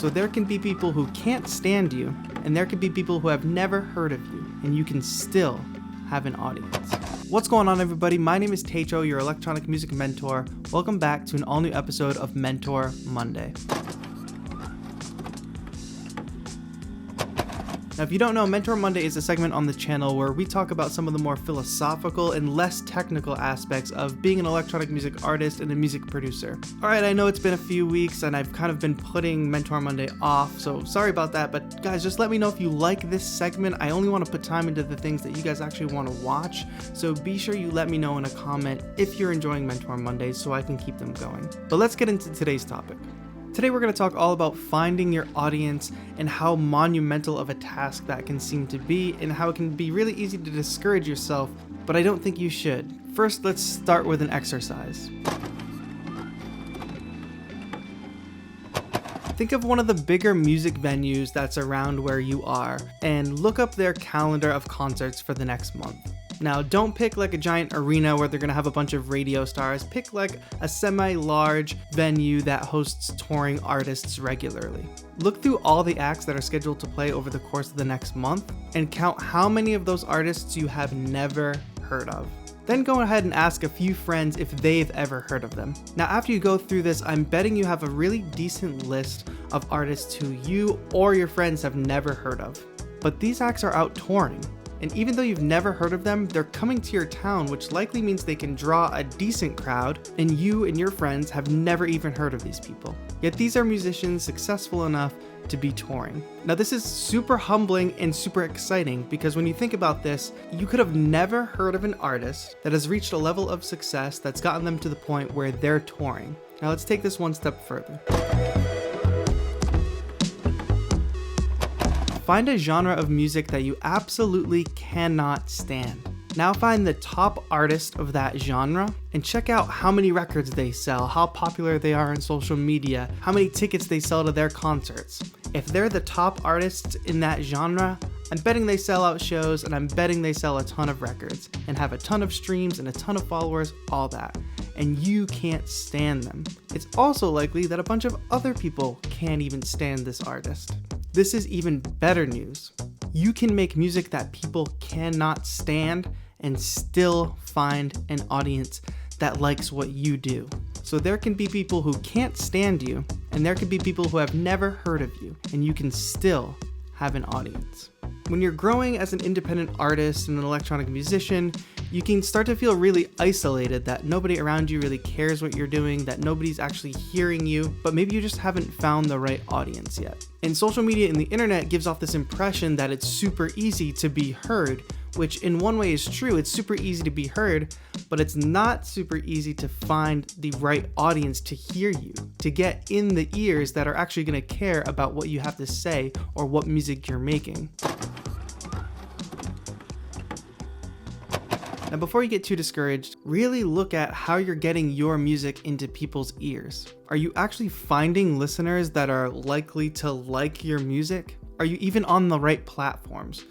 So there can be people who can't stand you, and there can be people who have never heard of you, and you can still have an audience. What's going on, everybody? My name is TAETRO, your electronic music mentor. Welcome back to an all-new episode of Mentor Monday. Now, if you don't know, Mentor Monday is a segment on the channel where we talk about some of the more philosophical and less technical aspects of being an electronic music artist and a music producer. Alright, I know it's been a few weeks and I've kind of been putting Mentor Monday off, so sorry about that, but guys, just let me know if you like this segment. I only want to put time into the things that you guys actually want to watch, so be sure you let me know in a comment if you're enjoying Mentor Mondays so I can keep them going. But let's get into today's topic. Today we're going to talk all about finding your audience and how monumental of a task that can seem to be and how it can be really easy to discourage yourself, but I don't think you should. First, let's start with an exercise. Think of one of the bigger music venues that's around where you are and look up their calendar of concerts for the next month. Now, don't pick like a giant arena where they're gonna have a bunch of radio stars. Pick like a semi-large venue that hosts touring artists regularly. Look through all the acts that are scheduled to play over the course of the next month and count how many of those artists you have never heard of. Then go ahead and ask a few friends if they've ever heard of them. Now, after you go through this, I'm betting you have a really decent list of artists who you or your friends have never heard of. But these acts are out touring. And even though you've never heard of them, they're coming to your town, which likely means they can draw a decent crowd, and you and your friends have never even heard of these people. Yet these are musicians successful enough to be touring. Now, this is super humbling and super exciting because when you think about this, you could have never heard of an artist that has reached a level of success that's gotten them to the point where they're touring. Now, let's take this one step further. Find a genre of music that you absolutely cannot stand. Now find the top artist of that genre and check out how many records they sell, how popular they are on social media, how many tickets they sell to their concerts. If they're the top artists in that genre, I'm betting they sell out shows and I'm betting they sell a ton of records and have a ton of streams and a ton of followers, all that. And you can't stand them. It's also likely that a bunch of other people can't even stand this artist. This is even better news. You can make music that people cannot stand and still find an audience that likes what you do. So there can be people who can't stand you, and there can be people who have never heard of you, and you can still have an audience. When you're growing as an independent artist and an electronic musician, you can start to feel really isolated, that nobody around you really cares what you're doing, that nobody's actually hearing you, but maybe you just haven't found the right audience yet. And social media and the internet gives off this impression that it's super easy to be heard, which in one way is true. It's super easy to be heard, but it's not super easy to find the right audience to hear you, to get in the ears that are actually going to care about what you have to say or what music you're making. Now, before you get too discouraged, really look at how you're getting your music into people's ears. Are you actually finding listeners that are likely to like your music? Are you even on the right platforms?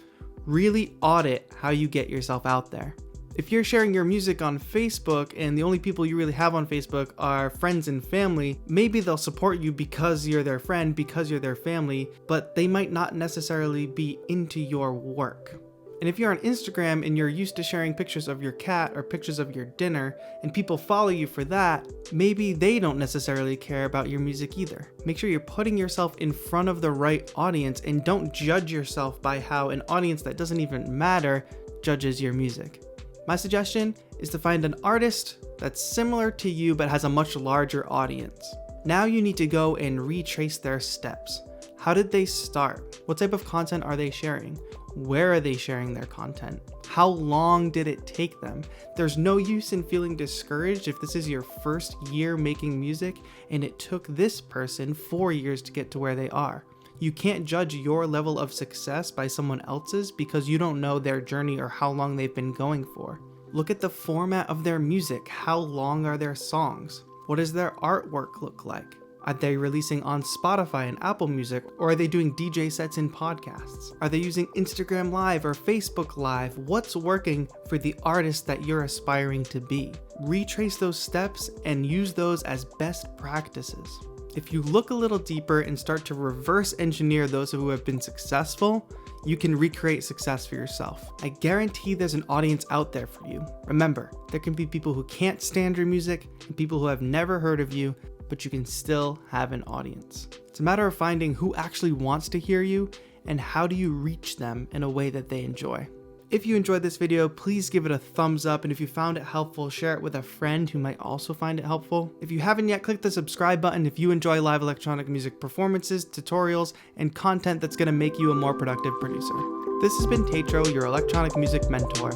Really audit how you get yourself out there. If you're sharing your music on Facebook and the only people you really have on Facebook are friends and family, maybe they'll support you because you're their friend, because you're their family, but they might not necessarily be into your work. And if you're on Instagram and you're used to sharing pictures of your cat or pictures of your dinner and people follow you for that, maybe they don't necessarily care about your music either. Make sure you're putting yourself in front of the right audience and don't judge yourself by how an audience that doesn't even matter judges your music. My suggestion is to find an artist that's similar to you but has a much larger audience. Now you need to go and retrace their steps. How did they start? What type of content are they sharing? Where are they sharing their content? How long did it take them? There's no use in feeling discouraged if this is your first year making music and it took this person 4 years to get to where they are. You can't judge your level of success by someone else's because you don't know their journey or how long they've been going for. Look at the format of their music. How long are their songs? What does their artwork look like? Are they releasing on Spotify and Apple Music, or are they doing DJ sets in podcasts? Are they using Instagram Live or Facebook Live? What's working for the artist that you're aspiring to be? Retrace those steps and use those as best practices. If you look a little deeper and start to reverse engineer those who have been successful, you can recreate success for yourself. I guarantee there's an audience out there for you. Remember, there can be people who can't stand your music and people who have never heard of you, but you can still have an audience. It's a matter of finding who actually wants to hear you and how do you reach them in a way that they enjoy. If you enjoyed this video, please give it a thumbs up, and if you found it helpful, share it with a friend who might also find it helpful. If you haven't yet, click the subscribe button if you enjoy live electronic music performances, tutorials, and content that's going to make you a more productive producer. This has been TAETRO, your electronic music mentor.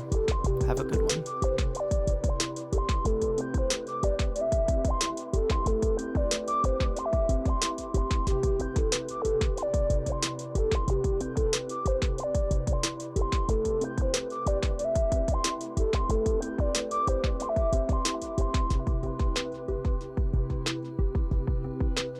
Have a good one.